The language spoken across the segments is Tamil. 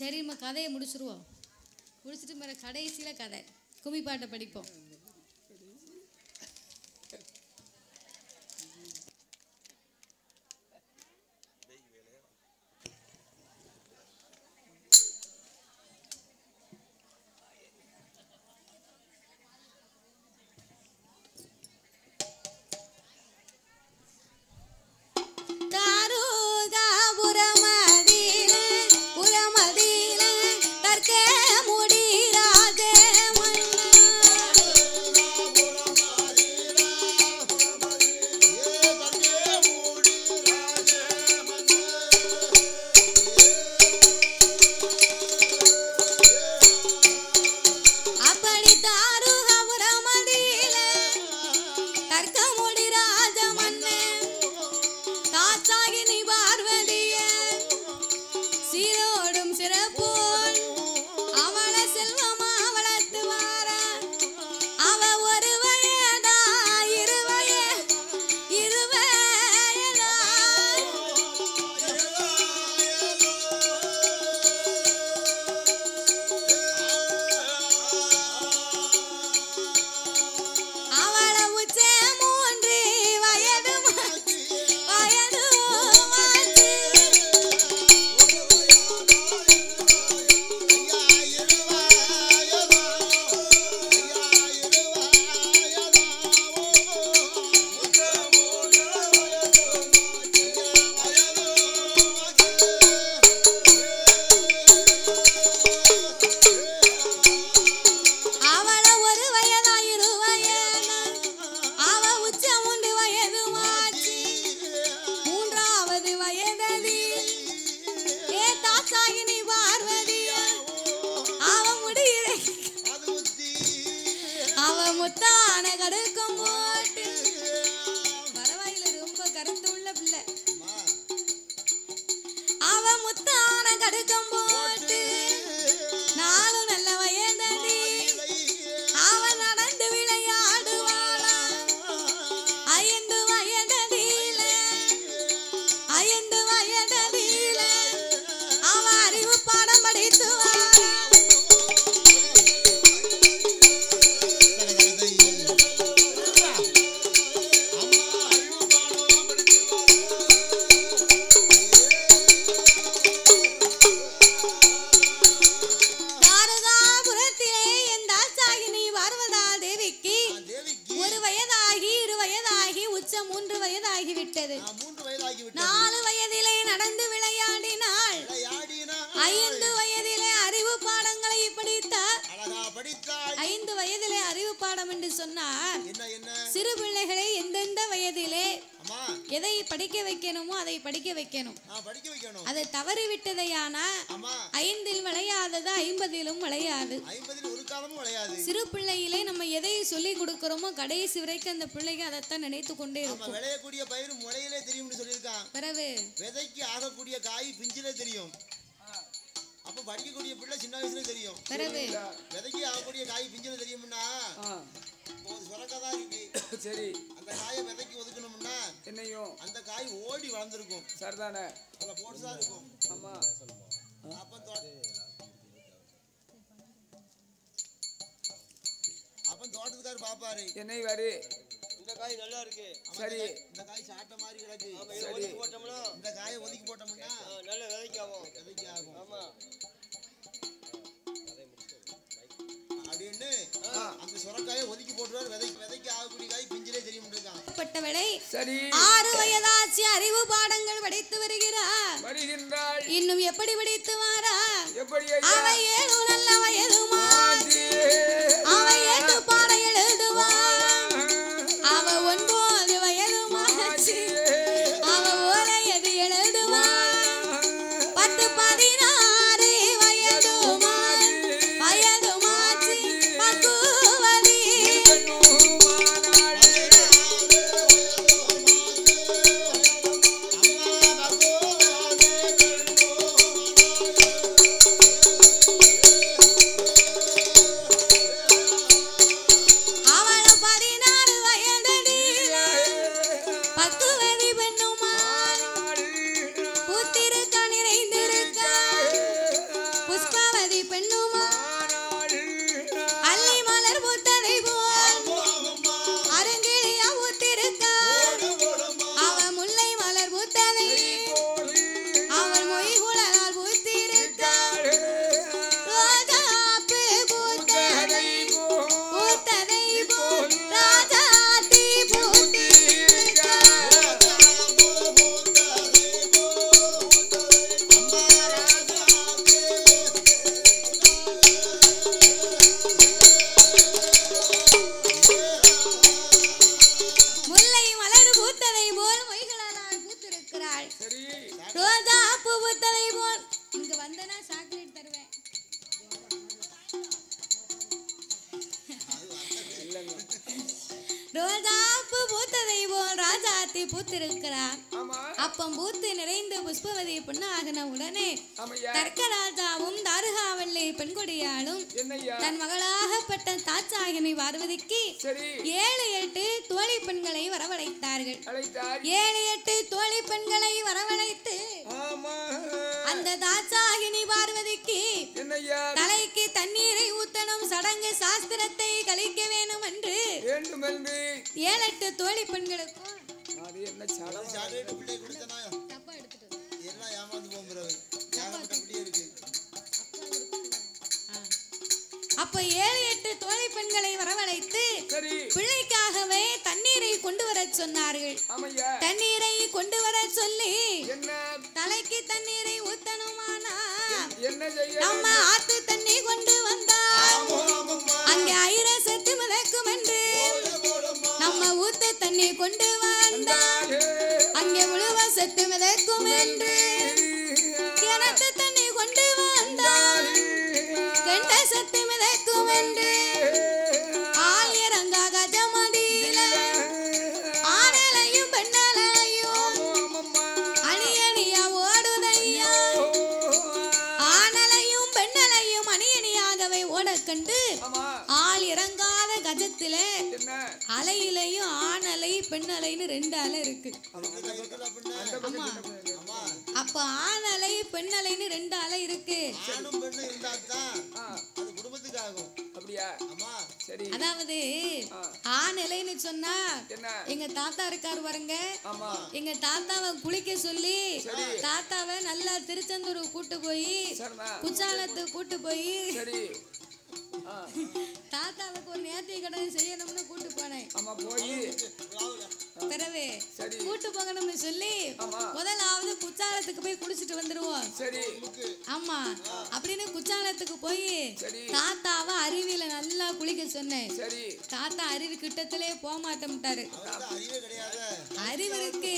சரிம்மா, கதையை முடிச்சிருவோம். முடிச்சுட்டு மேலே கடைசியில் கதை கும்மி பாட்டை படிப்போம். சிறு பிள்ளைகளை எந்தெந்த வயதிலே எதை படிக்க வைக்கணுமோ அதை படிக்க வைக்கணும். அதை தவறி விட்டதையானா 5 விளையாதது 50 விளையாது. சிறு பிள்ளையிலே நம்ம எதை சொல்லி கொடுக்கிறோமோ கடைசி வரைக்கும் அந்த பிள்ளைங்க அதைத்தான் நினைத்து கொண்டே இருக்கும். விளையக்கூடிய பயிர் முளையிலே தெரியும்னு சொல்லியிருக்கான். பிறகு விதைக்கு ஆகக்கூடிய காய் பிஞ்சிலே தெரியும். அப்ப படிக்கக்கூடிய பிள்ளை சின்ன வயசுல தெரியும். பிறகு விதைக்கு ஆகக்கூடிய காய் பிஞ்சிலே தெரியும்னா ஒரு சுரக்காய் இருக்கு. சரி, அந்த காயை விதைக்கு ஒதுக்கணும்னா என்னையும் அந்த காய் ஓடி வளர்ந்துருக்கும். சரிதானே? அதுல போட்டுதான் இருக்கும். ஆமா. அப்ப தோட்டத்துக்காரர் பாப்பாரு, என்னை வாரு, இந்த காய் நல்லா இருக்கு. சரி, இந்த காய் சாட்ட மாதிரி கிடக்கு. சரி, போட்டோம்னா இந்த காயை ஒதுக்கி போட்டோம்னா நல்ல விதைக்கு ஆகும். ஆமா, அப்படின்னு அந்த சுரக்காயை ஒதுக்கி போட்டுவார். விதைக்கு ஆகக்கூடிய காய் பிஞ்சிலே தெரியும். சரி, 6 வயதாச்சு அறிவு பாடங்கள் படித்து வருகிறார். இன்னும் எப்படி படித்து வாரா? அவ 7 நல்ல வயதுமாச்சு. அவ 8 பாடம் எழுதுவான். அவ 9 வயதுமாச்சு. அவ ஓலையது எழுதுவான். 10 16 வயதுமாச்சு. பக்குவதி காலத்தை பூத்திருக்கிறார். அப்பம் பூத்து நிறைந்து புஷ்பவதி பொண்ணு ஆகின உடனே தர்க்கராஜாவும் தாருகாவல்லி பெண்கொடியாலும் தன் மகளாகப்பட்ட தாட்சாயினி பார்வதிக்கு 7-8 தோழி பெண்களை வரவழைத்தார்கள். 7-8 தோழி பெண்களை வரவழைத்து அந்த தாட்சாயினி பார்வதிக்கு தலைக்கு தண்ணீரை ஊத்தணும், சடங்கு சாஸ்திரத்தை கழிக்க வேணும் என்று 7-8 தோழி பெண்களுக்கும் அப்ப 7-8 தோழி பெண்களை வரவழைத்து பிள்ளைக்காகவே தண்ணீரை கொண்டு வர சொன்னார்கள். தண்ணீரை கொண்டு வர சொல்லி தலைக்கு தண்ணீரை ஊத்தணுமானா நம்ம ஆத்து தண்ணி கொண்டு வந்தா அங்கே ஐரசத்து மிதக்கும் என்று நம்ம ஊத்து தண்ணி கொண்டு வந்தா அங்கே முழுவ சத்து மிதக்கும் என்று கிணத்து தண்ணி கொண்டு வந்தா கண்ட சத்து மிதக்கும் என்று ஆள் இறங்கா கஜமதியில ஆனலையும் பெண்ணலையும் அணி அணியா ஓடுதையா. ஆனலையும் பெண்ணலையும் அணி அணியாகவே ஓட கண்டு ஆள் இறங்காத கஜத்துல அலையிலையும் ஆணலை பெண்ணலைன்னு 2 அலை இருக்கு. அப்ப ஆணலை பெண்ணலைன்னு 2 அலை இருக்கு. அதாவது ஆணலைன்னு சொன்னா எங்க தாத்தா இருக்காரு பாருங்க, எங்க தாத்தாவை குளிக்க சொல்லி தாத்தாவை நல்லா திருச்செந்தூர் கூட்டு போய் குச்சாலத்துக்கு கூட்டு போய் தாத்தாவுக்கு ஒரு நேர்த்தி கடன் செய்யணும்னு கூட்டு போனேன். பிறவே கூட்டு போகணும்னு சொல்லி முதலாவது குச்சாலத்துக்கு போய் குளிச்சுட்டு வந்துருவோம். ஆமா அப்படின்னு குச்சாலத்துக்கு போய் தாத்தாவை அருவியில நல்லா குளிக்க சொன்னேன். தாத்தா அருவி கிட்டத்திலே போக மாட்டேன்ட்டாரு. அறிவு இருக்கு,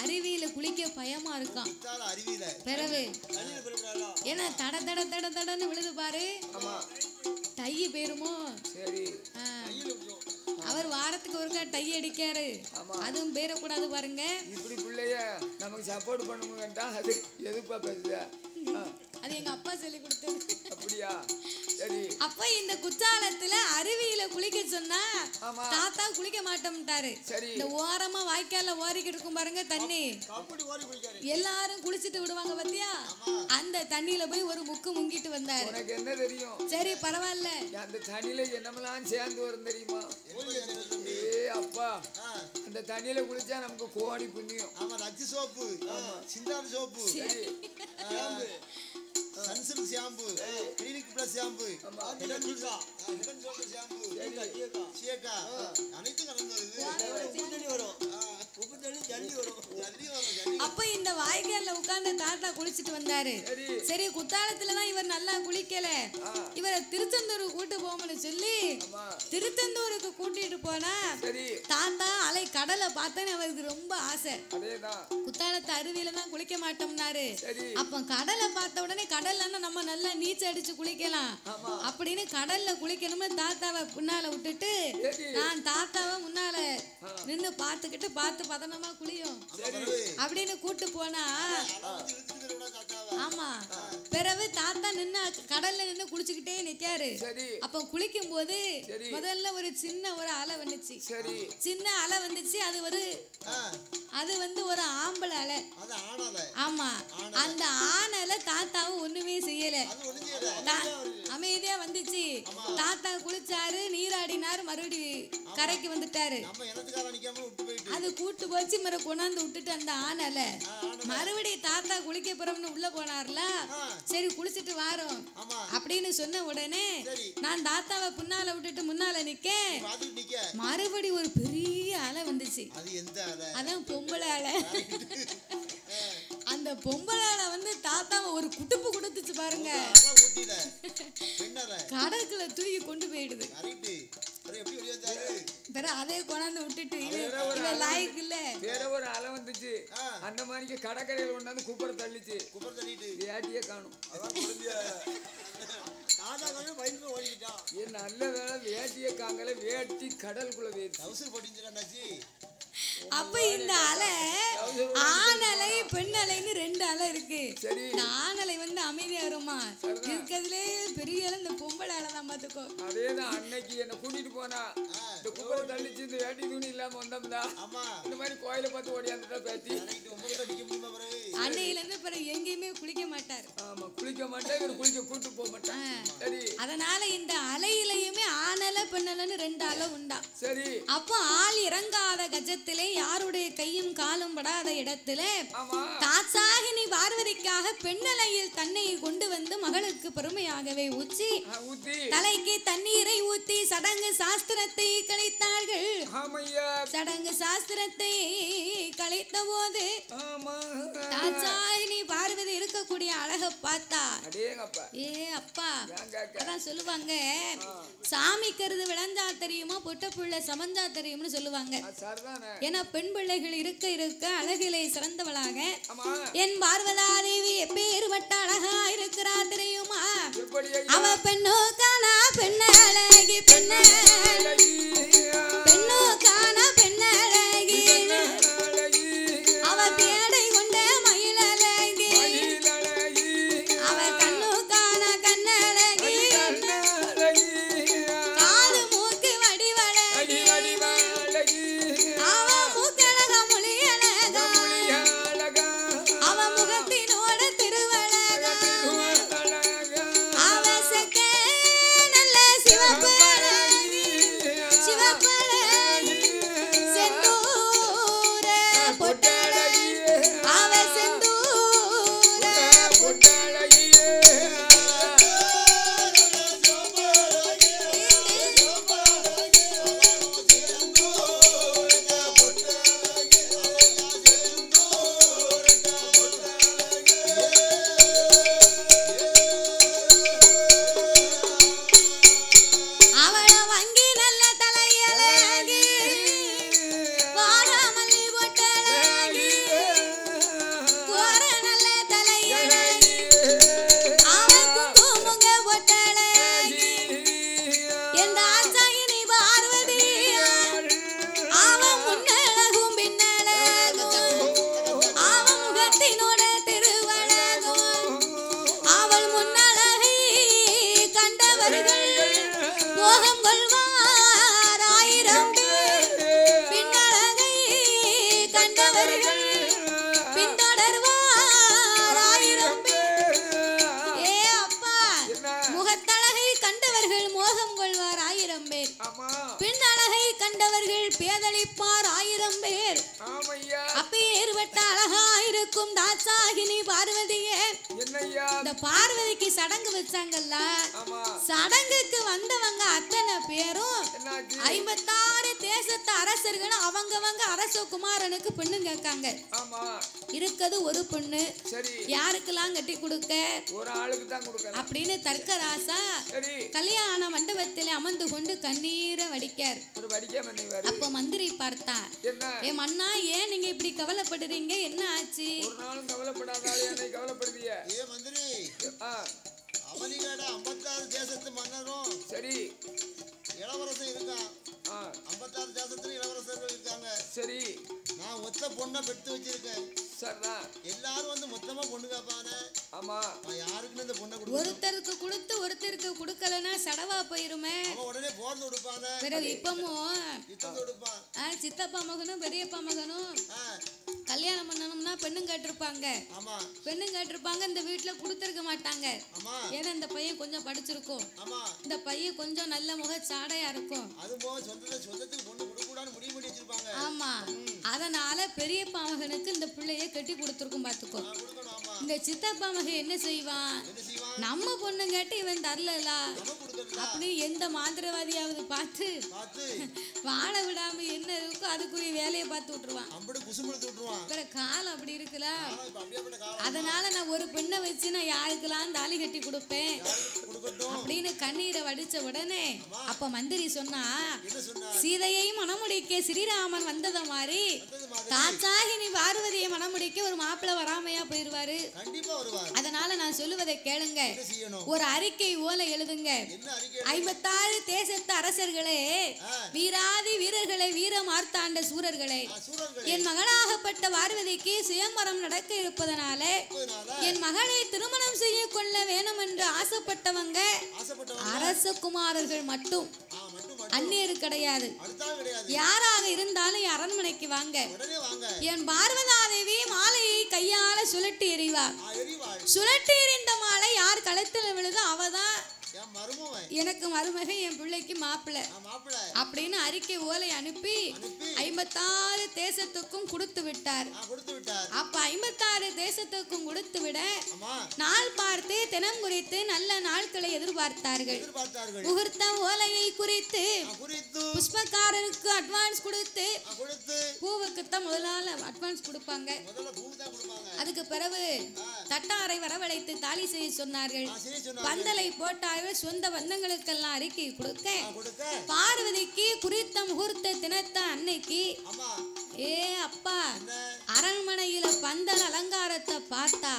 அருவியில குளிக்க பயமா இருக்கான். பிறவே ஏன்னா தட தட தட தடன்னு விழுது பாரு, டைய போயிருமோ. அவர் வாரத்துக்கு ஒருக்கா டை அடிக்காரு, அதுவும் பேரக்கூடாது பாருங்க. இப்படி பிள்ளைய நமக்கு சப்போர்ட் பண்ணுங்கட்டா அது எதுப்பா பேசுத? அது எங்க அப்பா சொல்லி கொடுத்தது. அப்படியா? சரி. அப்ப இந்த குற்றாலத்துல அருவியில குளிக்க சொன்னா தாத்தா குளிக்க மாட்டோம்ட்டாரு. இந்த ஓரமா வாய்க்கால ஓரிக்கிட்டு இருக்கும் பாருங்க தண்ணி, எல்லாரும் குளிச்சுட்டு விடுவாங்க பாத்தியா, அந்த தண்ணியில போய் ஒரு முக்கு முங்கிட்டு வந்தாரு. உனக்கு என்ன தெரியும்? சரி பரவாயில்ல, அந்த தண்ணியில என்னமெல்லாம் சேர்ந்து வரும் தெரியுமா? அப்பா அந்த தண்ணியில குளிச்சா நமக்கு கோடி புண்ணியம். ஆமா, ரஜி soap, Cinthol soap, Sunsilk shampoo, Clinic Plus shampoo, ஹெடன் சோப்பு ஷாம்பு, சீயக்கா அனைத்தும் கலந்து வருது. உப்பு தண்ணி ஜல்லி வரும். அப்ப இந்த வாய்க்கால்ல உட்கார்ந்து தாத்தா குளிச்சுட்டு வந்தாரு. சரி குத்தாலத்துலதான் இவர் நல்லா குளிக்கல, இவரை திருச்செந்தூர் கூட்டு போகணும்னு சொல்லி திருச்செந்தூருக்கு கூட்டிட்டு போனா தாத்தா அலை கடலை பார்த்தேன்னு அவருக்கு ரொம்ப ஆசை. குத்தாலத்து அருவியில தான் குளிக்க மாட்டோம்னாரு. அப்ப கடலை பார்த்த உடனே கடல்ல நம்ம நல்லா நீச்சல் அடிச்சு குளிக்கலாம் அப்படின்னு கடல்ல குளிக்கணும்னு தாத்தாவை முன்னால விட்டுட்டு நான் தாத்தாவை முன்னால நின்னு பார்த்துக்கிட்டு பார்த்து பதனமா குளியும் அப்படின்னு கூட்டு போனா, ஆமா பிறகு தாத்தா நின்னு கடல்ல நின்னு குளிச்சுக்கிட்டே நிக்காரு. அப்ப குளிக்கும் போது முதல்ல ஒரு சின்ன ஒரு அலை வந்துச்சு. சின்ன அலை வந்துச்சு, அது வந்து ஒரு ஆம்பளை அலை. ஆமா, அந்த ஆணலை தாத்தாவும் ஒண்ணுமே செய்யல, அமைதியா வந்துச்சு. தாத்தா குளிச்சாரு, நீராடினாரு, மறுபடியும் கரைக்கு வந்துட்டாரு. அது கூட்டு போச்சு, மறு கொண்டாந்து விட்டுட்டு அந்த ஆணலை மறுபடியும் தாத்தா குளிக்க போறோம்னு உள்ள போனார்ல. சரி குளிச்சுட்டு வாரோம் அப்படின்னு சொன்ன உடனே நான் தாத்தாவை பின்னால விட்டுட்டு முன்னால நிக்க, மறுபடி ஒரு பெரிய அலை வந்துச்சு. அதான் பொம்பளை அலை. அந்த பொம்பளை அலை வந்து தாத்தாவை ஒரு குட்டுப்பு கொடுத்துச்சு பாருங்க, கடற்குள்ள தூக்கி கொண்டு போயிடுது. அதே கொண்டாந்து விட்டுட்டு லாய்க்கு இல்ல வேற ஒரு அலை வந்துச்சு. அந்த மாதிரி கடற்கரையில் கொண்டாந்து குப்பரை தள்ளிச்சு. வேட்டியே காணும். நல்ல வேலை வேட்டியே காங்கல, வேட்டி கடலுக்குள்ள போயிடுச்சு. அப்ப இந்த அலை ஆணலை பெண்ணலைன்னு ரெண்டு அலை இருக்கு. இந்த ஆணலை வந்து அமைதியா வருமா இருக்கிறதுலே பெரிய இந்த பொம்பளை அலை தான் பாத்துக்கோ. அதேதான் அன்னைக்கு என்ன கூட்டிட்டு போனா இந்த குப்பரை தள்ளிச்சு இந்த வேட்டி துணி இல்லாம வந்தோம்னா இந்த மாதிரி கோயிலை பார்த்து ஓடியாந்துட்டா பேத்தி அன்னையில இருந்து பிறகு எங்கேயுமே குளிக்க மாட்டார். ஆமா குளிக்க மாட்டேன் இவர் குளிக்க கூட்டு போக மாட்டேன். சரி அதனால இந்த அலையிலையுமே ஆணலை பெண்ணலைன்னு ரெண்டு அலை உண்டா. சரி அப்போ ஆள் இறங்காத கஜத்திலே யாருடைய கையும் காலும் படாத இடத்திலே தாட்சாகினி பார்வதிக்காக பெண்ணலையில் தன்னை கொண்டு வந்து மகளுக்கு பெருமையாகவே ஊற்றி தலைக்கு தண்ணீரை ஊத்தி சடங்கு சாஸ்திரத்தை கழித்தார்கள். சடங்கு சாஸ்திரத்தை கழித்த போது தாட்சாகினி பார்வதி இருக்கக்கூடிய அழக பார்த்தா ஏ அப்பா அதான் சொல்லுவாங்க சாமிக்கிறது விளைஞ்சா தெரியுமா பொட்ட புள்ள சமஞ்சா தெரியும்னு சொல்லுவாங்க. ஏன்னா பெண் பிள்ளைகள் இருக்க இருக்க அழகிலே சிறந்தவளாக என் பார்வதா தேவி எப்பேறுபட்ட அழகா இருக்கிறா தெரியுமா. அவ பெண்ணோ காணா பெண்ண அழகி பெண்ணோ காணா பெண்ண அழகி அவ பேடை கொண்ட மயில் அழகி அவ கண்ணோ காணா கண்ணழகி காது மூக்கு வடிவழகி அவ மூக்கழக மொழியழகா அவ முகத்தினோட திருவழகா அவ செக்க நல்ல சிவப்பழகி செந்தூர பொட்டழகி அவ செந்தூர பொட்டழகி அவள வங்கி நல்ல தலையழகி வாடாமல்லி பொட்டழகி கோர நல்ல தலையழகி அவ குங்குமுக பொட்டழகி என் தாட்சாயினி பார்வதி அவ முன்னழகும் பின்னழகும் அவ முகத்தினோட திருவழகும் அவள் முன்னழகை கண்டவர்கள் மோகம் கொள்வார் ஆயிரம் பேர் பின்னழகை கண்டவர்கள் பின்தொடர்வார் ஆயிரம் பேர். ஏ அப்பா முகத்தழகை கண்டவர்கள் மோகம் கொள்வார் ஆயிரம் பேர் பின்னழகை கண்டவர்கள் பேதளிப்பார் ஆயிரம் பேர். அப்பேற்பட்ட அழகா இருக்கும் தாட்சாகினி பார்வதியே இந்த பார்வதிக்கு சடங்கு வச்சாங்கல்ல சடங்குக்கு வந்தவங்க அத்தனை பேரும் 56 தேசத்து அரசர்களும் அவங்கவங்க அரச குமாரனுக்கு பெண்ணு கேட்காங்க. இருக்குது ஒரு பொண்ணு யாருக்கெல்லாம் கட்டி கொடுக்க ஒரு ஆளுக்கு தான் கொடுக்கணும் அப்படின்னு தர்க்கராசா கல்யாண மண்டபத்தில் அமர்ந்து கொண்டு கண்ணீரை வடிக்கார். அப்ப மந்திரி பார்த்தா ஏ மன்னா ஏன் நீங்க இப்படி கவலைப்படுறீங்க என்ன ஆச்சு. ஒரு நாளும் கவலைப்படாதாலே என்னை கவலைப்படுதிய ஏ மந்திரி அவனிகட 56 தேசத்து மன்னரும் சரி இளவரசன் இருக்கான் 56 தேசத்துல இளவரசர்கள் இருக்காங்க. சரி நான் ஒத்த பொண்ணை பெற்று வச்சிருக்கேன். சரிதான் எல்லாரும் வந்து மொத்தமா பொண்ணு கேட்பானே. ஆமா நான் யாருக்குன்னு இந்த பொண்ணை ஒருத்தருக்கு கொடுத்து ஒருத்தருக்கு கொடுக்கலன்னா சடவா போயிருமே. அவன் உடனே போர்ந்து கொடுப்பானே. பிறகு இப்பமும் கொடுப்பான் சித்தப்பா மகனும் பெரியப்பா மகனும் கல்யாணம் பண்ணணும்னா பெண்ணும் கேட்டிருப்பாங்க. பெண்ணும் கேட்டிருப்பாங்க இந்த வீட்டுல கொடுத்திருக்க மாட்டாங்க. ஏன்னா இந்த பையன் கொஞ்சம் படிச்சிருக்கும் இந்த பையன் கொஞ்சம் நல்ல முக சாடையா இருக்கும். ஆமா அதனால பெரியப்பா மகனுக்கு இந்த பிள்ளைய கட்டி கொடுத்துருக்கும் பாத்துக்கோ. இந்த சித்தப்பா மகன் என்ன செய்வான் நம்ம பொண்ணு கேட்டு இவன் தரல அப்படி எந்த மாந்திரவாதியாவது பார்த்து வாழ விடாம என்ன இருக்கோ அதுக்குரிய வேலையை பார்த்து விட்டுருவான். காலம் அப்படி இருக்குல்ல அதனால நான் ஒரு பெண்ணை வச்சு நான் யாருக்கெல்லாம் தாலி கட்டி கொடுப்பேன் அப்படின்னு கண்ணீரை வடிச்ச உடனே அப்ப மந்திரி சொன்னா சீதையை மணமுடிக்க ஸ்ரீராமன் வந்தத மாதிரி தாட்சாகினி பார்வதியை மணமுடிக்க ஒரு மாப்பிள்ளை வராமையா போயிருவாரு. அதனால நான் சொல்லுவதை கேளுங்க. ஒரு அறிக்கை ஓலை எழுதுங்க. 56 தேசத்து அரசர்களே, வீராதி வீரர்களே, வீர மார்த்தாண்ட சூரர்களே, என் மகளாகப்பட்ட பார்வதிக்கு சுயம்பரம் நடக்க இருப்பதனால என் மகளை திருமணம் செய்ய கொள்ள வேணும் என்று ஆசைப்பட்டவங்க அரசகுமாரர்கள் மட்டும், அந்நியரு கிடையாது. யாராக இருந்தாலும் அரண்மனைக்கு வாங்க. என் பார்வதாதேவி மாலையை கையால சுழட்டி எறிவார். சுழட்டி எறிந்த மாலை யார் கழுத்துல விழுதோ அவதான் எனக்கு மருமக, என் பிள்ளைக்கு மாப்பிள்ளை அப்படின்னு அறிக்கை ஓலை அனுப்பி 56 தேசத்துக்கும் கொடுத்து விட்டார். அப்ப 56 தேசத்துக்கும் கொடுத்து விட நாள் பார்த்து தினம் குறித்து நல்ல நாட்களை எதிர்பார்த்தார்கள். முகூர்த்த ஓலையை குறித்து புஷ்பக்காரருக்கு அட்வான்ஸ் கொடுத்து, பூவுக்குத்தான் முதலால அட்வான்ஸ் கொடுப்பாங்க. அதுக்கு பிறகு தட்டாரை வரவழைத்து தாலி செய்ய சொன்னார்கள். பந்தலை போட்டார்கள். சொந்த பந்தங்களுக்கெல்லாம் அறிக்கை கொடுக்க பார்வதிக்கு குறித்த முகூர்த்த தினத்த அன்னைக்கு ஏ அப்பா அரண்மனையில பந்தல் அலங்காரத்தை பார்த்தா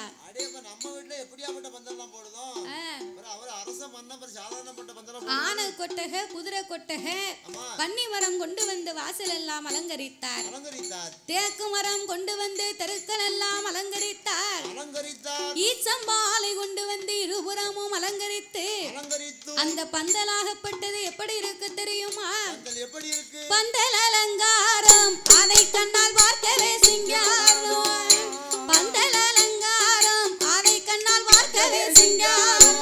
ஆனை கொட்டகை, குதிரை கொட்டகை, பன்னி மரம் கொண்டு வந்து வாசல் எல்லாம் அலங்கரித்தார். தேக்கு மரம் கொண்டு வந்து தெருக்கள் எல்லாம் அலங்கரித்தார். ஈச்சம்பாலை கொண்டு வந்து இருபுறமும் அலங்கரித்து அந்த பந்தலாகப்பட்டது எப்படி இருக்கு தெரியுமா? பந்தல் அலங்காரம் அதை கண்ணால் பார்க்கவே சிங்காரம். பந்தல் அலங்காரம் அதை கண்ணால் பார்க்கவே சிங்காரம்.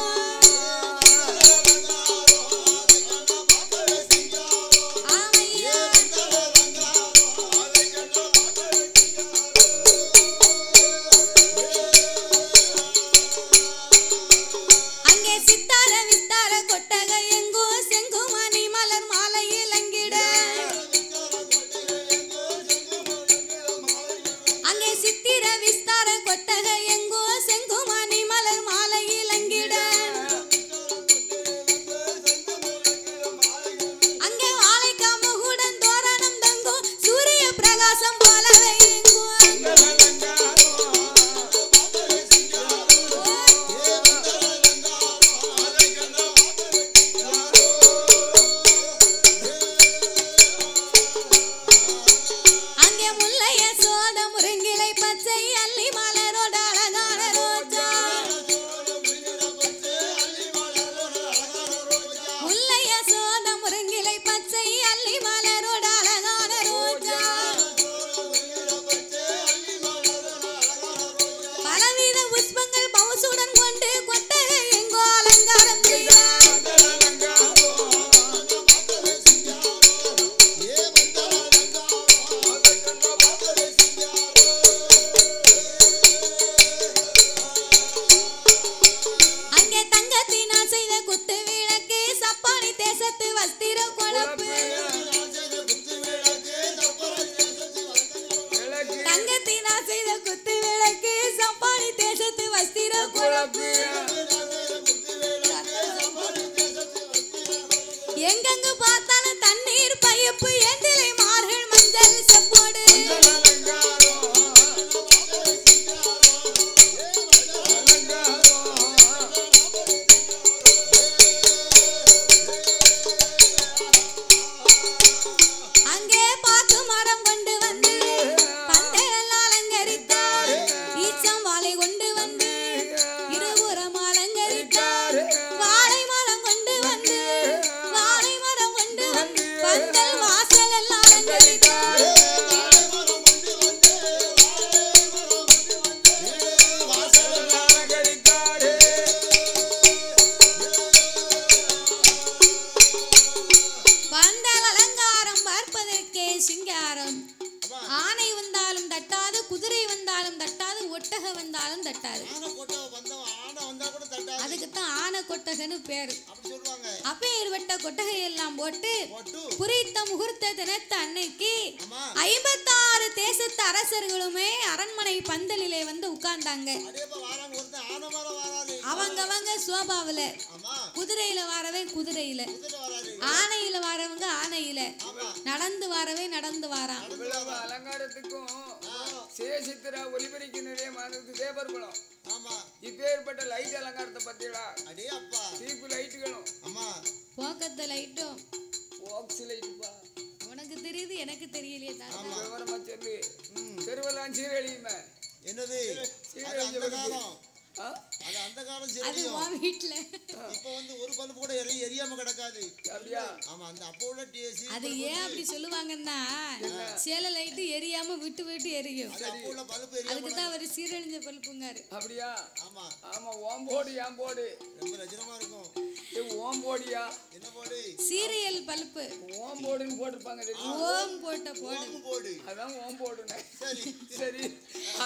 எங்கெங்க பார்த்தாலும் தண்ணீர் பைப்பு ஏந்திலை மார்கள் மஞ்சள் செப்போடு. அங்கே பாக்கு மரம் கொண்டு வந்து பந்தலெல்லாம் அலங்கரித்தார். ஈச்சம் வாழை கொண்டு வந்து இருபுறம் அலங்கரித்தார். வாழை மரம் கொண்டு வந்து பந்தல் வாசல் எல்லாம் அலங்கரித்தார். பந்தல் அலங்காரம் பார்ப்பதற்கே சிங்காரம். ஆனை வந்தாலும் தட்டாது, குதிரை வந்தாலும் தட்டாது, ஒட்டக வந்தாலும் தட்டாது. அதுக்குத்தான் ஆனை கொட்டகன்னு பேரு. அப்பேற்பட்ட கொட்டகை எல்லாம் போட்டு குறித்த முகூர்த்த தினத்த அன்னைக்கு 56 தேசத்து அரசர்களுமே அரண்மனை பந்தலிலே வந்து உட்கார்ந்தாங்க. அவங்க சோபாவில, குதிரையில வாரவன் குதிரையில, ஆனையில வாரவங்க ஆனையில, நடந்து வாரவே நடந்து வாரான். அலங்காரத்துக்கும் சேசித்திரா ஒலிபரிக்கு நிறைய தேவர் சம்பளம். ஆமா இப்பேற்பட்ட லைட் அலங்காரத்தை பத்தியடா. அடே அப்பா தீப்பு லைட்டுகளும். அம்மா போக்கத்த லைட்டும் பாக்ஸ் லைட்டுப்பா. உனக்கு தெரியுது எனக்கு தெரியலையே தாத்தா. விவரமா சொல்லு. தெருவெல்லாம் சீரழியுமே. என்னது அது அந்த காலம். அது அந்த காலம் அது சீரழியும். உன் வீட்டுல இப்ப வந்து ஒரு பல்பு கூட எரியாம கிடக்காது. அப்படியா? ஆமா அந்த அப்போ உள்ள அது ஏன் அப்படி சொல்லுவாங்கன்னா சேலை லைட்டு எரியாம விட்டு விட்டு எரியும். அப்போ உள்ள பல்பு எரியாம அதுக்கு தான் அவர் சீரழிஞ்ச பல்புங்காரு. அப்படியா? ஆமா ஆமா ஓம்போடு ஏன் போடு ரொம்ப லட்சணமா இருக்கும். ஓம்போடியா? என்ன போடு? சீரியல் பல்பு ஓம்போடுன்னு போட்டிருப்பாங்க தெரியுமா? ஓம் போட்ட போடு போடு. அதான் ஓம்போடுன்னு. சரி சரி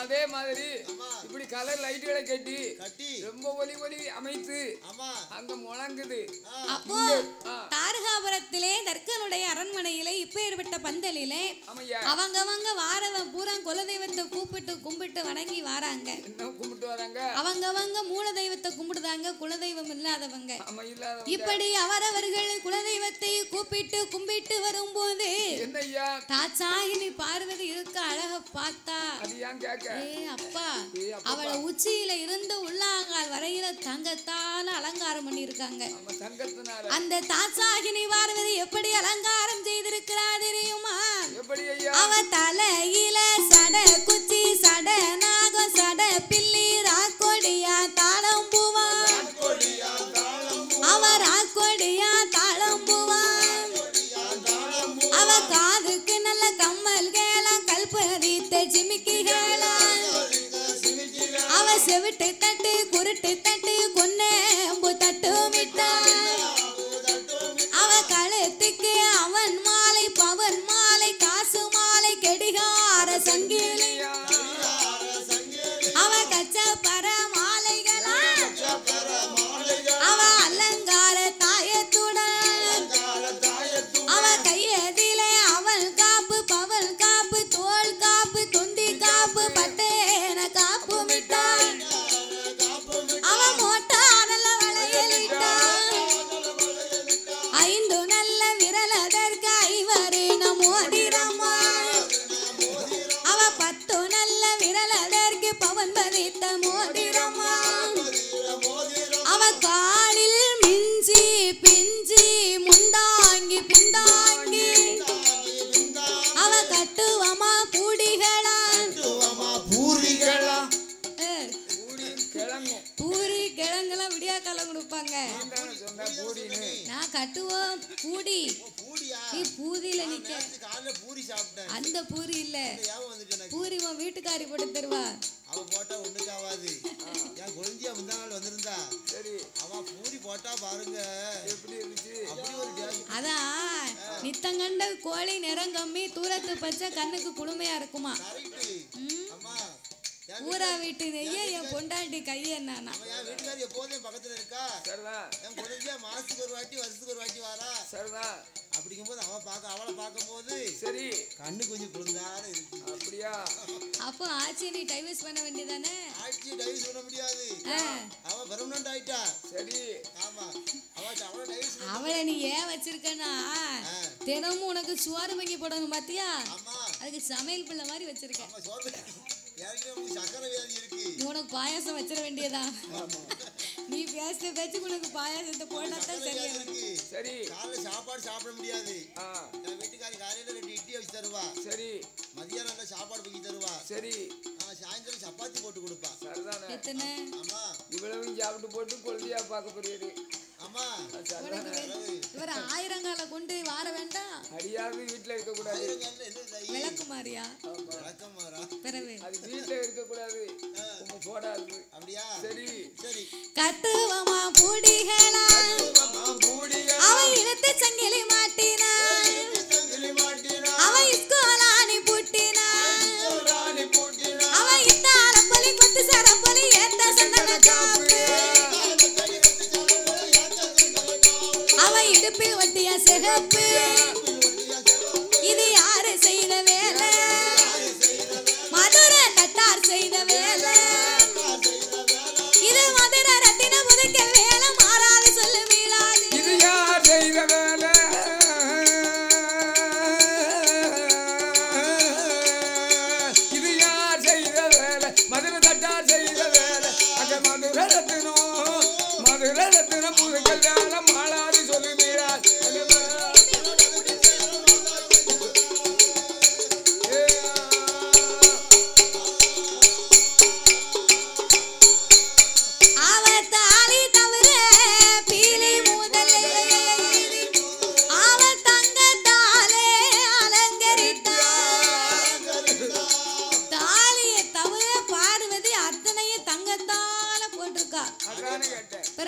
அதே மாதிரி இப்படி கலர் லைட்டுகளை கட்டி கட்டி ரொம்ப ஒலி அமைத்து ஆமா அங்க முழங்குது. அப்போ தாரகாபுரத்திலே தர்க்கனுடைய அரண்மனையிலே இப்ப ஏற்பட்ட பந்தலிலே அவங்க வாரவன் பூரா குலதெய்வத்தை கூப்பிட்டு கும்பிட்டு வணங்கி வாராங்க. என்ன கும்பிட்டு வராங்க? அவங்க மூல தெய்வத்தை கும்பிடுதாங்க, குலதெய்வம் இல்லாதவங்க. இப்படி இப்படி அவரவர்கள் குலதெய்வத்தை கூப்பிட்டு கும்பிட்டு வரும்போது என்னய்யா தாட்சாயினி பார்வதி இருக்க அழக பார்த்தா அது ஏன் கேட்க? அப்பா அவளை உச்சியில இருந்து உள்ளாங்கால் வரையில தங்கத்தால அலங்காரம் பண்ணி இருக்காங்க. அந்த தாட்சாயினி பார்வதி எப்படி அலங்காரம் செய்திருக்கிறா தெரியுமா? அவ தலையில சட குச்சி சட நாகம் சட பில்லி ராக்கோடியா தாளம் பூவா அவ ராக்கோடியா தாளம் பூவா அவ காதுக்கு நல்ல கம்மல் கேலாம் கல்பரித்த ஜிமிக்கி கேலாம் அவ செவிட்டு தட்டு குருட்டு தட்டு கொன்னேம்பு தட்டு விட்டா அவ கழுத்துக்கு அவன் மாலை பவன் மாலை காசு மாலை கெடிகார சங்கிலி அவ கச்சப்பர மாலைகளா அவ அலங்கார தாயத்துடன் அவ கையதிலே அவள் காப்பு பவல் காப்பு தோல் காப்பு தொந்தி காப்பு பட்டேன காப்பு மிட்டான் அவ மோட்டா நல்ல வளையலிட்டான் 5 நல்ல விரலதற்கு 5 மோதிரமா அவ 10 நல்ல விரலதற்கு பவன் பதித்த மோதிரமா அவ காலில் மிஞ்சி பிஞ்சி முந்தாங்கி பிந்தாங்கி அவ கட்டுவமா பூடிகளா பூரி கிழங்கெல்லாம் விடியா காலம் கொடுப்பாங்க. நான் கட்டுவோம் பூடி நீ பூதியில நிக்க அந்த பூரி இல்ல பூரி உன் வீட்டுக்காரி போட்டு தருவா. அவ போட்டா ஒண்ணுக்கு ஆகாது. என் குழந்தையா முந்தா நாள் வந்திருந்தா சரி அவ பூரி போட்டா பாருங்க எப்படி இருந்துச்சு. அப்படி ஒரு டேஸ்ட். அதான் நித்தங்கண்ட கோழி நிறம் கம்மி தூரத்து பச்சை கண்ணுக்கு குளுமையா இருக்குமா. அம்மா ஊரா வீட்டு நெய்ய என் பொண்டாட்டி கைய என்னன்னா என் வீட்டுக்காரி எப்போதும் பக்கத்துல இருக்கா. என் குழந்தையா மாசத்துக்கு ஒரு வாட்டி வருஷத்துக்கு ஒரு வாட்டி வாரா. அப்படிங்கும்போது அவளை பார்க்கும்போது சரி கண்ணு கொஞ்சம் குளிர்ந்தார இருக்கு. அப்படியா? அப்போ ஆச்சி நீ டைவர்ஸ் பண்ண வேண்டியதானே? ஆச்சி டைவர்ஸ் பண்ண முடியாது. அவ பெர்மனன்ட் ஆயிட்டா. சரி ஆமா அவளை நீ ஏன் வச்சிருக்கனா தினமும் உனக்கு சோறு வாங்கி போடணும் பாத்தியா? அதுக்கு சமையல் பிள்ளை மாதிரி வச்சிருக்கேன். உனக்கு பாயாசம் வச்சிட வேண்டியதா? நீ பேச பேச்சு உனக்கு பாயாசத்தை போட்டாதான் சரியா இருக்கு. சரி காலையில சாப்பாடு சாப்பிட முடியாது. என் வீட்டுக்காரி காலையில 2 இட்லி வச்சு தருவா. சரி மதியானம் நல்ல சாப்பாடு பொங்கி தருவா. சரி சாயந்தரம் சப்பாத்தி போட்டு கொடுப்பா. சரிதானே? எத்தனை? ஆமா இவ்வளவு சாப்பிட்டு போட்டு கொள்ளையா பார்க்க போறீரு. ஆமா இவர் 1000 கால கொண்டு வார வேண்டாம். அடியாவது வீட்டுல இருக்க கூடாது. விளக்குமாரியா? விளக்குமாரா? பிறகு அது வீட்டுல இருக்க கூடாது. உங்க போடாது. அப்படியா? சரி சரி கட்டுவமா பூடிகளா அவ இழுத்து சங்கிலி மாட்டினா அவ இஸ்கோலானி பூட்டினா அவ இத்தால பலி கொத்து சர பலி ஏத்த சந்தன காப்பு அவ இடுப்பில் ஒட்டிய சிகப்பு இது யாரு செய்த வேலை? மதுரை தட்டார் செய்த வேலை. இது மதுரை ரத்தின முதுக்க வேலை மாறாது சொல்லு மீளாது. இது யார் செய்த வேலை? இது யார் செய்த வேலை? மதுரை தட்டார் செய்த வேலை. மதுரை ரத்தினம் புது கல்யாணம் மாளாது சொல்லுவீரா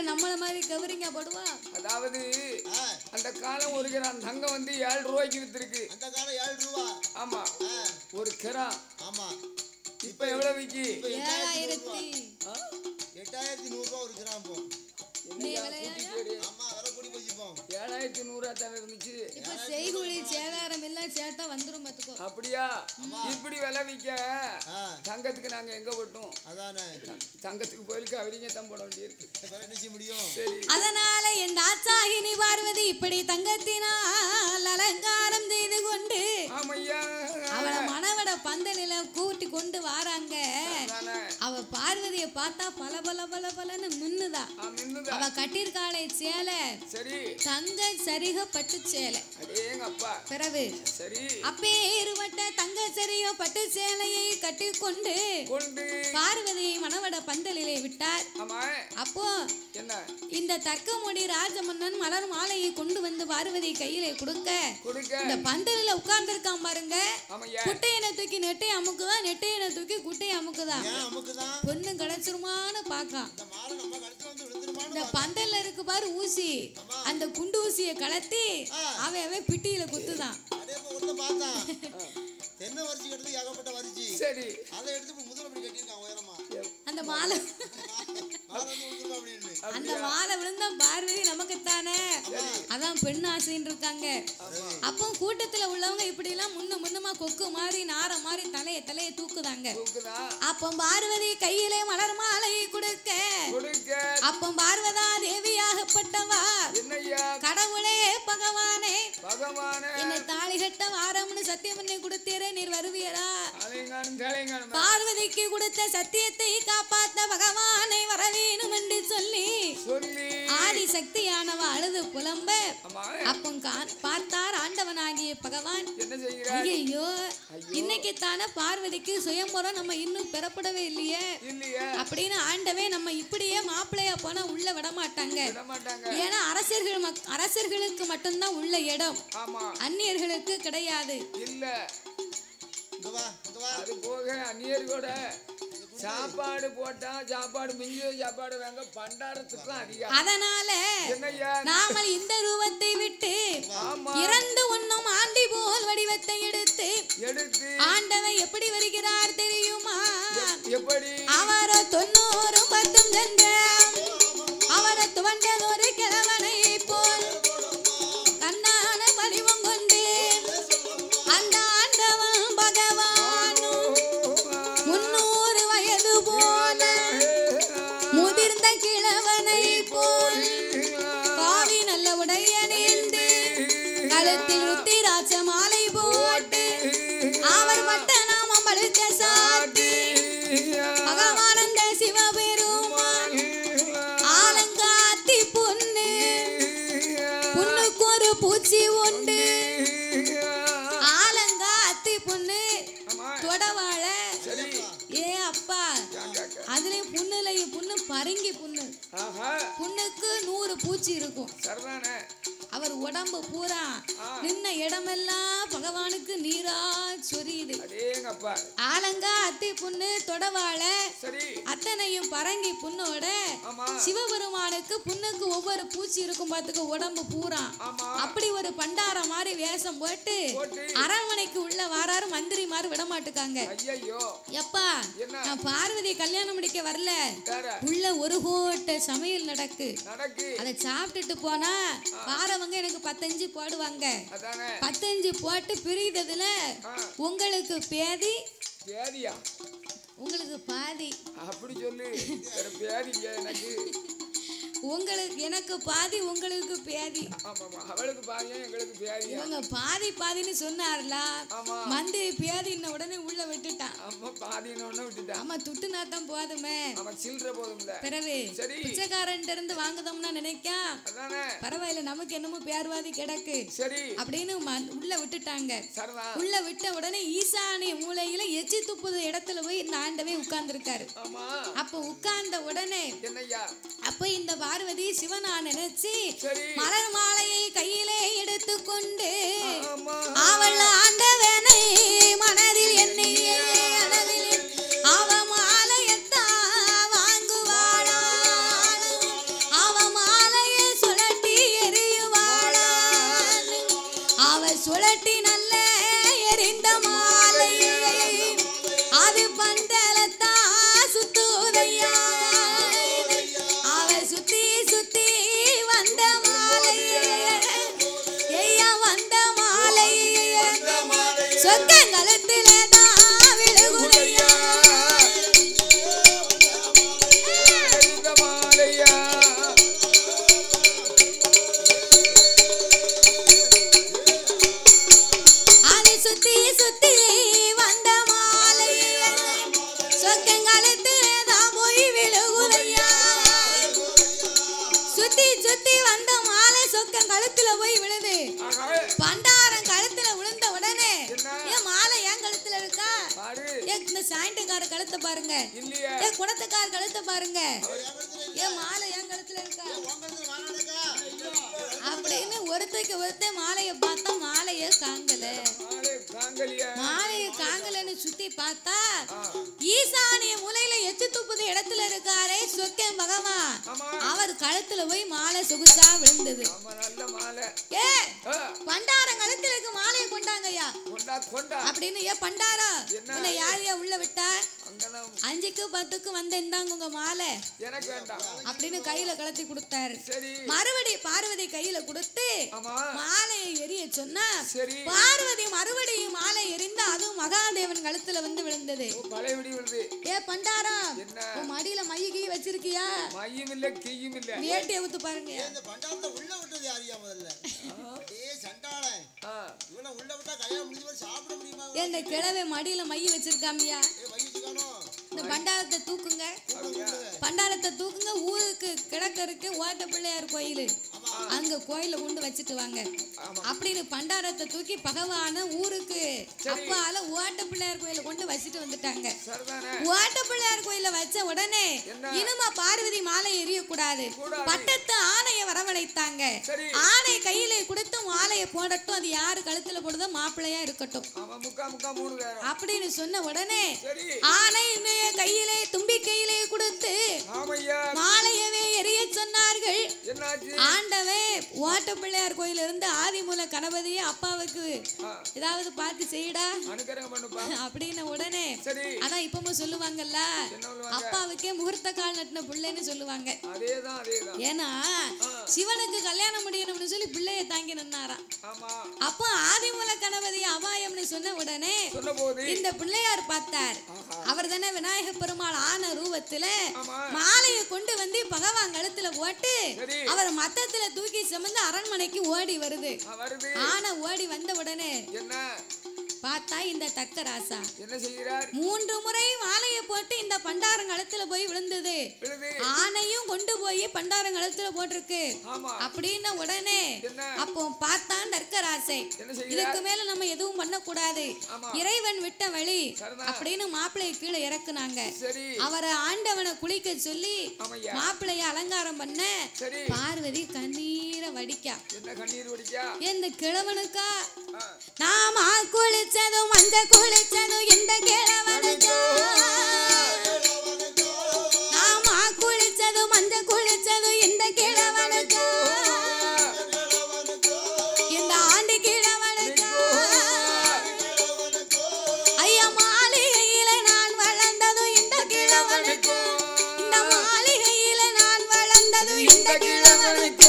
நம்மள மாதிரி கவரிங்க போடுவா. அதாவது அந்த காலம் ஒரு கிராம் தங்கம் வந்து 7 ரூபாய்க்கு வித்துருக்கு. அந்த காலம் 7 ரூபா. ஆமா ஒரு கிராம். ஆமா இப்ப எவ்வளவு விக்கி? 8100 ரூபா ஒரு கிராம் போ. ஆமா வர கூடி போச்சு போ. 7100 தான் இருந்துச்சு. இப்ப செய்குலி சேதாரம் எல்லாம் சேர்த்தா வந்துரும் பாத்துக்கோ. அப்படியே இப்படி விலை விக்க தங்கத்துக்கு நாங்க எங்க போட்டோம்? அதானே தங்கத்துக்கு கோயிலுக்கு அவரிங்க தான் போட வேண்டியிருக்கு. வேற என்ன செய்ய முடியும்? அதனால என் தாச்சாகினி பார்வதி இப்படி தங்கத்தினால் அலங்காரம் செய்து கொண்டு அவள மணவட பந்தலில கூட்டி கொண்டு வாராங்க. அவ பார்வதிய பார்த்தா பல பல பல பலன்னு மின்னுதா. அவ கட்டிருக்காளே சேலை தங்க சரிக பட்டு சேலை. பிறகு அப்பேறுபட்ட தங்க சரிக பட்டு சேலையை கட்டி கொண்டு பார்வதியை மணவட பந்தலிலே விட்டார். அப்போ இந்த தர்க்கமுடி ராஜமன்னன் மலர் மாலையை கொண்டு வந்து பார்வதி கையிலே கொடுக்க இந்த பந்தலில உட்கார்ந்து இருக்கான் பாருங்க. குட்டையனை தூக்கி நெட்டை அமுக்குதா, நெட்டையனை தூக்கி குட்டையை அமுக்குதா. பொண்ணு கிடைச்சிருமான்னு பாக்கா. இந்த பந்தல்ல இருக்கு பாரு ஊசி, அந்த குண்டு ஊசியை கலத்தி அவன் பிட்டியில குத்துதான். தென்னை வரிச்சு கட்டுறது ஏகப்பட்ட வரிச்சு. சரி அதை எடுத்து முதல்ல அப்படி கட்டிருக்கான் உயரமா. அந்த மாலை அந்த மாலை விழுந்தா பார்வதி நமக்குத்தானே. அதான் பெண் ஆசைன்னு இருக்காங்க. அப்போ கூட்டத்துல உள்ளவங்க இப்படி எல்லாம் முன்னமா கொக்கு மாதிரி நார மாதிரி தலையை தூக்குதாங்க. அப்போ பார்வதி கையிலே மலர் மாலை கொடுக்க அப்போ பார்வதா தேவியாகப்பட்டவா கடவுளே பகவானே என்ன தாலி கட்ட வாரம்னு சத்தியம் பண்ணி கொடுத்தீரே, நீர் வருவீரா? பார்வதிக்கு கொடுத்த சத்தியத்தை காப்பாத்த பகவானை வரவேணும் என்று சொல்லி ஆதி சக்தியானவ அழுது புலம்ப அப்போ பார்த்தார் ஆண்டவனாகிய பகவான். ஐயோ இன்னைக்கு தானே பார்வதிக்கு சுயம்பரம் நம்ம இன்னும் பெறப்படவே இல்லையே அப்படின்னு ஆண்டவே நம்ம இப்படியே மாப்பிள்ளையா போனா உள்ள விட மாட்டாங்க. ஏன்னா அரசர்களுக்கு மட்டும்தான் உள்ள இடம், அந்நியர்களுக்கு கிடையாது. அது போக அந்நியர்களோட சாப்பாடு போட்டா சாப்பாடு மிஞ்சிய சாப்பாடு வாங்க பண்டாரத்துக்கும் அதிகம். அதனால நாம இந்த ரூபத்தை விட்டு இறந்து உண்ணும் ஆண்டி போல் வடிவத்தை எடுத்து ஆண்டவன் எப்படி வருகிறார் தெரியுமா? எப்படி? அவரோ 90 10 சென்ற அவரை துவண்டதொரு கிழவனை போல் தன்னான வடிவம் கொண்டு அந்த ஆண்டவன் பகவான் 300 வயது போல முதிர்ந்த கிழவனை போல் காவி நல்ல உடைய நீண்டு கழுத்தில் ருத்திராட்ச மாலை போட்டு அவர் பட்ட நாமம் பழுக்க சாத்தி பகவானந்த சிவபெருமான் ஆலங்காத்தி பொண்ணுக்கு ஒரு பூச்சி உண்டு. ஆலங்காத்தி பொண்ணு தொடவாழ ஏ அப்பா அதுலயும் புண்ணு பரங்கி புண்ணு புண்ணுக்கு 100 பூச்சி இருக்கும். அவர் உடம்பு பூரா நின்ன இடமெல்லாம் பகவானுக்கு நீரா சொரியுது. ஆலங்கா அத்தி புண்ணு தொடவாழ அத்தனையும் பரங்கி புண்ணோட சிவபெருமானுக்கு புண்ணுக்கு ஒவ்வொரு பூச்சி இருக்கும் பாத்துக்க உடம்பு பூரா. அப்படி ஒரு பண்டார மாதிரி வேஷம் போட்டு அரண்மனைக்கு உள்ள வாராரு மந்திரி மாதிரி விட மாட்டுக்காங்க. எப்பா நான் பார்வதி கல்யாணம் முடிக்க வரல, உள்ள ஒரு கோட்டை சமையல் நடக்கு, அதை சாப்பிட்டுட்டு போனா வாரவங்க எனக்கு 15 போடுவாங்க. 15 போட்டு பிரிததுல உங்களுக்கு பேதி உங்களுக்கு பாதி அப்படி சொல்லு. எனக்கு உங்களுக்கு எனக்கு பாதி உங்களுக்கு பேதி. ஆமாமா அவளுக்கு பாதி எங்களுக்கு பேதி. இவங்க பாதி பாதின்னு சொன்னார்ல. மந்தி பேதின்ன உடனே உள்ள விட்டுட்டான். ஆமா பாதின்னு உடனே விட்டுட்டான். ஆமா துட்டுனா தான் போதுமே. ஆமா சில்லற போதும்ல. பிறகு பிச்சைக்காரன்ட்ட இருந்து வாங்குதோம்னா நினைக்கா. அதானே பரவாயில்ல நமக்கு என்னமோ பேர்வாதி கிடக்கு. சரி அப்படின்னு உள்ள விட்டுட்டாங்க. சரிதான். உள்ள விட்ட உடனே ஈசானிய மூலையில எச்சி துப்புது இடத்துல போய் இந்த ஆண்டவே உட்கார்ந்துருக்காரு. ஆமா அப்ப உட்கார்ந்த உடனே என்னய்யா அப்ப இந்த பார்வதி சிவனா நினைச்சு மலர் மாலையை கையிலே எடுத்துக்கொண்டு அவள் ஆண்டவனை மனதில் எண்ணியே அளவில் அவ மாலையத்தான் வாங்குவாளா அவ மாலையை சுழட்டி எரியுவாளா அவ சுழட்டி நல்ல எரிந்த மாலை அது பந்தலத்தான் சுத்துதையா அவ சுத்தி சுத்தி வந்த மாலை ஐயா வந்த மாலை சொக்கங்கலத்திலே தான் விழுகுதையா அது சுத்தி சுத்தி வந்த மாலை சொக்கங்கலத்திலே தான் போய் விழுகுதையா சுத்தி சுத்தி வந்த மாலை சொக்கம் கழுத்துல போய் விழுது. பண்டாரம் கழுத்துல விழுந்த உடனே ஏன் மாலை ஏன் கழுத்துல இருக்கா? இந்த சாயண்டக்கார கழுத்தை பாருங்க, ஏன் குணத்துக்கார கழுத்தை பாருங்க, ஏன் மாலை ஏன் கழுத்துல இருக்கா அப்படின்னு ஒருத்தைக்கு ஒருத்த மாலைய பார்த்தா மாலைய காங்கல. மாலைய காங்கலன்னு சுத்தி பார்த்தா ஈசானிய மூலையில எச்சு துப்புது இடத்துல இருக்காரே சொக்கன் பகவான் அவர் கழுத்துல போய் மாலை சொகுசா விழுந்தது. ஏ பண்டாரம் கழுத்துல இருக்கு மாலையை கொண்டாங்கய்யா அப்படின்னு. ஏன் பண்டாரம் உன்னை யாரையா உள்ள விட்டா? 5க்கு 10க்கு வந்த இந்தாங்க உங்க மாலை அப்படின்னு கையில கலத்தி கொடுத்தாரு. மறுபடி பார்வதி கையில கொடுத்து மாலையை எரிய சொன்னா பார்வதி மறுபடியும் மாலை எரிந்து அதுவும் மகாதேவன் கழுத்துல வந்து விழுந்தது. ஏ பண்டாரம் மடியில மையகி வச்சிருக்கியா? மையும் இல்ல கீயும் இல்ல. வேட்டியை ஊத்து பாருங்க. இந்த பண்டாரத்தை உள்ள விட்டது யாரியா முதல்ல? ஏ சண்டாளே இவனை உள்ள விட்டா கையா முடிஞ்சு சாப்பிட முடியுமா? இந்த கிழவே மடியில மைய வச்சிருக்காமியா? இந்த பண்டாரத்தை தூக்குங்க, பண்டாரத்தை தூக்குங்க. ஊருக்கு கிழக்கு இருக்கு ஓட்ட பிள்ளையார் கோயில், அங்க கோயில கொண்டு வச்சுட்டு வாங்க அப்படின்னு பண்டாரத்தை தூக்கி பகவான ஊருக்கு அப்பால ஓட்ட பிள்ளையார் கோயில கொண்டு வச்சுட்டு வந்துட்டாங்க. ஓட்ட பிள்ளையார் கோயில வச்ச உடனே இனிமா பார்வதி மாலை எரியக்கூடாது, பட்டத்து ஆணைய வரவழைத்தாங்க. ஆணை கையில கொடுத்து மாலையை போடட்டும், அது யாரு கழுத்துல போடுதோ மாப்பிள்ளையா இருக்கட்டும் அப்படின்னு சொன்ன உடனே ஆணை கையிலே தும்பி கையிலே கொடுத்து மாலையவே எரிய சொன்னார்கள். ஆண்டவே ஓட்ட பிள்ளையார் கோயில இருந்து ஆதிமூல கணபதியே அப்பாவுக்கு ஏதாவது பார்த்து செய்யடா அப்படின்னு உடனே அதான் இப்பவும் சொல்லுவாங்கல்ல அப்பாவுக்கே முகூர்த்த கால் நட்டின பிள்ளைன்னு சொல்லுவாங்க. ஏன்னா சிவனுக்கு கல்யாணம் முடியணும்னு சொல்லி பிள்ளைய தாங்கி நின்னாராம். அப்போ ஆதிமூல கணபதி அபாயம்னு சொன்ன உடனே இந்த பிள்ளையார் பார்த்தார். அவர் தானே விநாயக பெருமாள் ஆன ரூபத்துல மாலையை கொண்டு வந்து பகவான் கழுத்துல போட்டு அவர் மத்தத்துல தூக்கி சுமந்து அரண்மனைக்கு ஓடி வருது. ஆனா ஓடி வந்த உடனே பார்த்தா இந்த தக்க ராசா என்ன செய்கிறார்? 3 முறை மாலையை போட்டு இந்த பண்டாரங்கலத்துல போய் விழுந்தது. ஆனையும் கொண்டு போய் பண்டாரங்கலத்துல போட்டிருக்கு அப்படின்னு உடனே அப்போ பார்த்தான் தர்க்கராசை. இதுக்கு மேல நம்ம எதுவும் பண்ண கூடாது, இறைவன் விட்ட வழி அப்படின்னு மாப்பிள்ளைய கீழே இறக்குனாங்க. அவரை ஆண்டவனை குளிக்க சொல்லி மாப்பிள்ளைய அலங்காரம் பண்ண பார்வதி கண்ணீரை வடிக்கா. இந்த கிழவனுக்கா நாம குளிச்சதும் அந்த குளிச்சதும் இந்த கிழவனுக்கா, நாம குளிச்சதும் அந்த குளிச்சதும் இந்த கிழவனுக்கா, இந்த ஆண்டு கிழவனுக்கா, ஐயா மாளிகையில நான் வளர்ந்ததும் இந்த கிழவனுக்கு, இந்த மாளிகையில நான் வளர்ந்ததும் இந்த கிழவனுக்கு.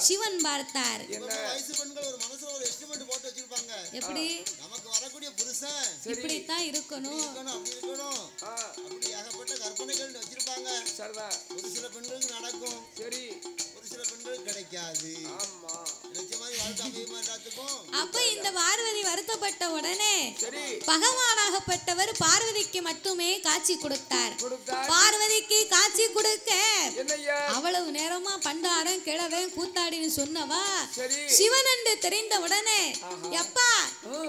சிவன் பார்த்தார். வயசு பெண்கள் ஒரு மனசுல ஒரு எஸ்டிமேட் போட்டு வச்சிருப்பாங்க. எப்படி நமக்கு வரக்கூடிய புருஷன் இப்படி தான் இருக்கணும் அப்படி இருக்கணும் அப்படி ஏகப்பட்ட கற்பனைகள் வச்சிருப்பாங்க. சரிதான். ஒரு சில பெண்களுக்கு நடக்கும். சரி. ஒரு சில பெண்களுக்கு கிடைக்காது. ஆமா. நினைச்ச மாதிரி வாழ்க்கை அமைய மாட்டாதுக்கும். அப்ப இந்த பார்வதி வருத்தப்பட்ட உடனே பகவானாகப்பட்டவர் பார்வதிக்கு மட்டுமே காட்சி கொடுத்தார். பார்வதிக்கு காட்சி கொடுக்க அவ்வளவு நேரமா பண்டாரம் கிழவன் கூத்தாடின்னு சொன்னவா சிவன் என்று தெரிந்த உடனே எப்பா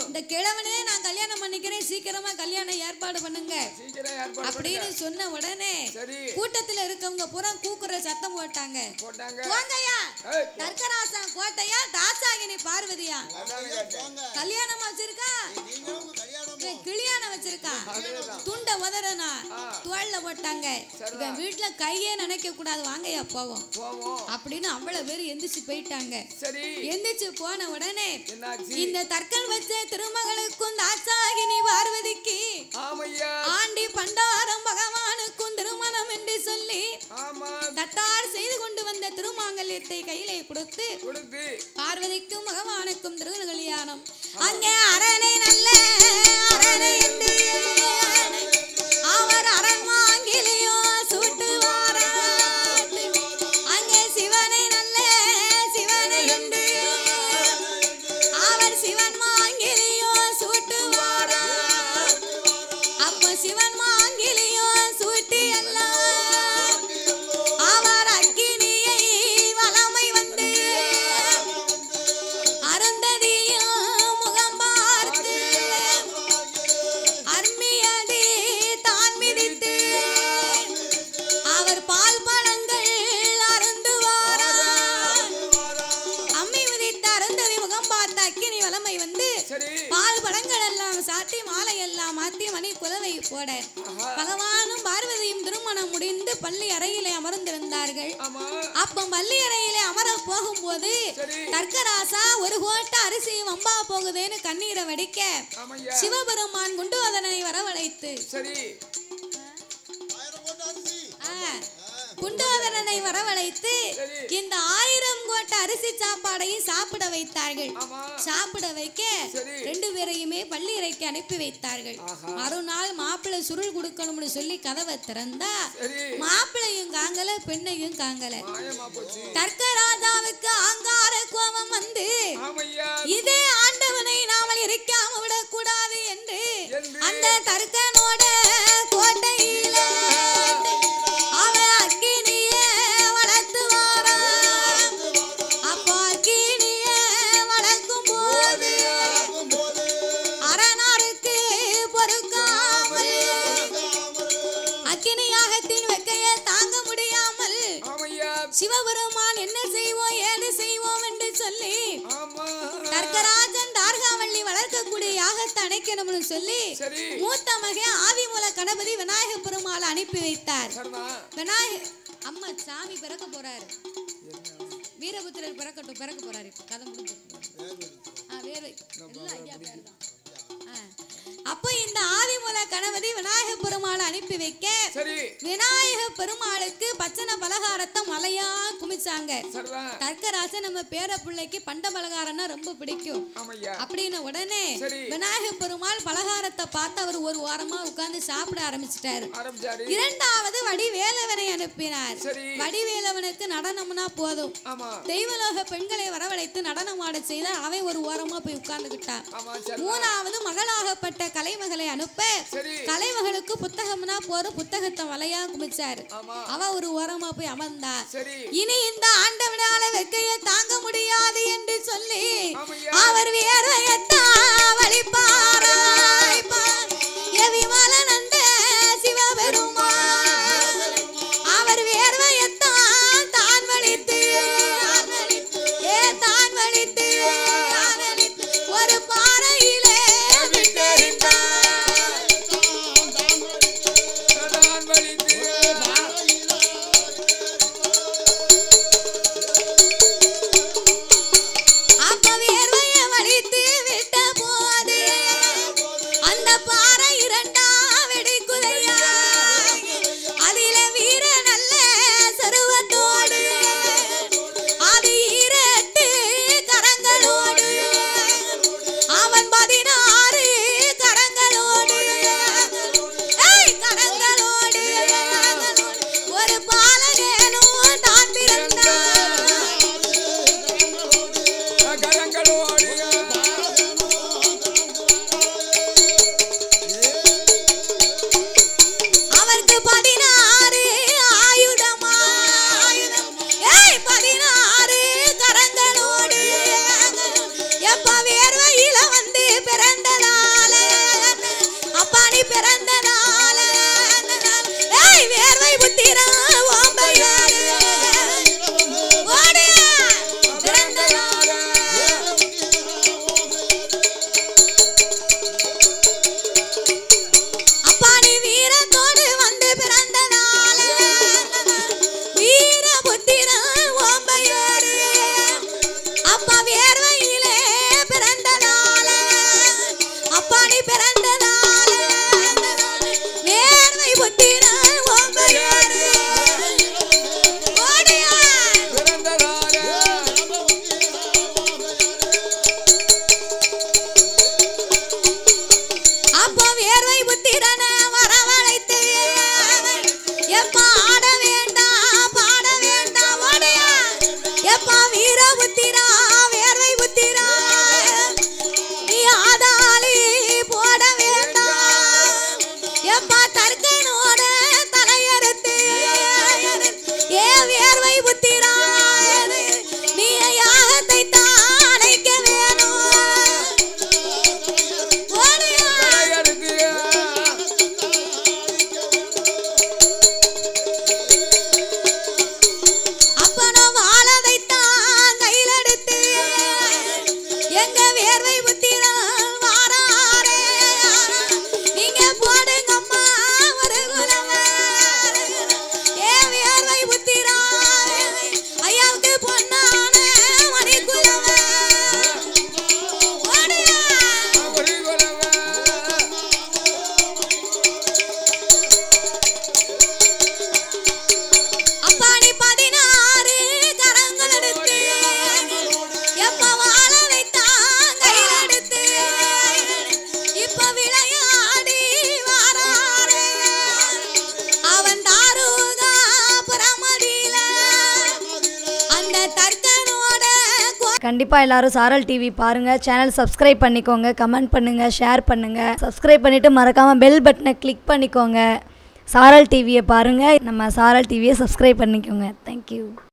இந்த கிழவனே நான் கல்யாணம் பண்ணிக்கிறேன், சீக்கிரமா கல்யாணம் ஏற்பாடு பண்ணுங்க அப்படின்னு சொன்ன உடனே கூட்டத்துல இருக்கவங்க பூரா கூக்குற சத்தம் போட்டாங்க. தர்க்கராசன் கோட்டையா தாசாகினி பார்வதியா கல்யாணம் வச்சிருக்கா, கிளியான வச்சிருக்கா, துண்ட உதறனா தோல்ல போட்டாங்க. இவன் வீட்டுல கையே நினைக்க கூடாது, வாங்கயா போவோம் அப்படின்னு அவ்வளவு பேர் எந்திரிச்சு போயிட்டாங்க. எந்திரிச்சு போன உடனே இந்த தற்கல் வச்ச திருமகளுக்கும் தாசாகினி பார்வதிக்கு ஆண்டி பண்டாரம் பகவானுக்கும் திருமணம் என்று சொல்லி தட்டார் செய்து கொண்டு வந்த திருமாங்கல்யத்தை கையிலே கொடுத்து பார்வதிக்கும் பகவானுக்கும் திரு கல்யாணம். அங்கே அரணை நல்ல அரணை என்று அவர் அரண் வாங்கிலையோ சூட்டுவார். அங்கே சிவனை நல்ல சிவனை என்று அவர் சிவன் மாங்கிலையோ சூட்டுவார். அப்போ சிவன் மாங்கிலையோ சூட்டி எல்லாம் அவர் அக்கினியை வலமை வந்து அருந்ததியும் முகம்பார் தெய்வம் பார்த்த அக்கினி வலமை வந்து பால் பழங்கள் எல்லாம் சாத்தி மாலை எல்லாம் மாத்தி மணி குலவை போட பகவானும் பார்வதியும் திருமணம் முடிந்து பள்ளி அறையிலே அமர்ந்திருந்தார்கள். அப்ப பள்ளி அறையிலே அமர போகும்போது தர்க்கராசா ஒரு கோட்டை அரிசி வம்பா போகுதேன்னு கண்ணீரை வடிக்க சிவபெருமான் குண்டுவதனை வரவழைத்து குண்டுவதனை வரவழைத்து இந்த 1000 கோட்டை அரிசி சாப்பாடையும் சாப்பிட வைத்தார்கள். சாப்பிட வைக்க 2 பேரையுமே பள்ளி அறைக்கு அனுப்பி வைத்தார்கள். மறுநாள் மாப்பிள்ளை சுருள் கொடுக்கணும்னு சொல்லி கதவை திறந்தா மாப்பிள்ளையும் காங்கல பெண்ணையும் காங்கல. தர்க்கராஜாவுக்கு ஆங்கார கோபம் வந்து இதே ஆண்டவனை நாமல் இருக்காம விடக்கூடாது என்று அந்த தர்க்கனோட கோட்டையில சிவபெருமான் என்ன செய்வோம் ஏது செய்வோம் என்று சொல்லி தர்க்கராஜன் தார்காவள்ளி வளர்க்கக்கூடிய யாகத்தை அணைக்கணும்னு சொல்லி மூத்த மகன் ஆதிமூல கணபதி விநாயக பெருமாளை அனுப்பி வைத்தார். விநாயகர் அம்மா சாமி பிறக்க போறாரு, வீரபுத்திரர் பிறக்க போறாரு. கதை முடிஞ்சு அப்போ இந்த ஆதிமூல கணபதி விநாயக பெருமாளை அனுப்பி வைக்க விநாயக பெருமாளுக்கு பச்சனை பலகாரத்தை மலையா குமிச்சாங்க. தர்க்கராசன் நம்ம பேர பிள்ளைக்கு பண்ட பலகாரம்னா ரொம்ப பிடிக்கும் அப்படின்னு உடனே விநாயக பெருமாள் பலகாரத்தை பார்த்து அவர் ஒரு வாரமா உட்கார்ந்து சாப்பிட ஆரம்பிச்சிட்டாரு. இரண்டாவது வடிவேலவனை அனுப்பினார். வடிவேலவனுக்கு நடனம்னா போதும், தெய்வலோக பெண்களை வரவழைத்து நடனம் ஆட செய்தால் அவன் ஒரு வாரமா போய் உட்கார்ந்துகிட்டான். மூணாவது மகளாகப்பட்ட கலைமகளை அனுப்ப கலைமகளுக்கு புத்தகம்னா போற புத்தகத்தை வலையா குமிச்சாரு. அவ ஒரு ஓரமா போய் அமர்ந்தா. இனி இந்த ஆண்டவனால வெக்கையை தாங்க முடியாது என்று சொல்லி அவர் வேர்வையத்தான் வலிப்பாராய் விமலனந்த சிவபெருமான் அவர் வேர்வையத்தான் தான் வலித்து ஒரு பாறையிலே அப்ப வேர்வைய வலித்து எங்க வேர்வை புத்திரம் வாராரே நீங்க போடுங்கம்மா ஒரு குலவை ஏ வேர்வை புத்திரம் ஐயாவுக்கு பொன்னான மணி குலவை அப்பாடி 16 கரங்கள் எடுத்து எப்ப வாழ வைத்தான் கையில் எடுத்து இப்ப விளையாடி வாராரே அவன் தாருகா புறமதியில அந்த தர்க்கனோட கண்டிப்பாக எல்லாரும் சாரல் டிவி பாருங்கள். சேனல் சப்ஸ்கிரைப் பண்ணிக்கோங்க, கமெண்ட் பண்ணுங்கள், ஷேர் பண்ணுங்கள். சப்ஸ்கிரைப் பண்ணிவிட்டு மறக்காமல் பெல் பட்டனை கிளிக் பண்ணிக்கோங்க. சாரல் டிவியை பாருங்கள், நம்ம சாரல் டிவியை சப்ஸ்கிரைப் பண்ணிக்கோங்க. தேங்க்யூ.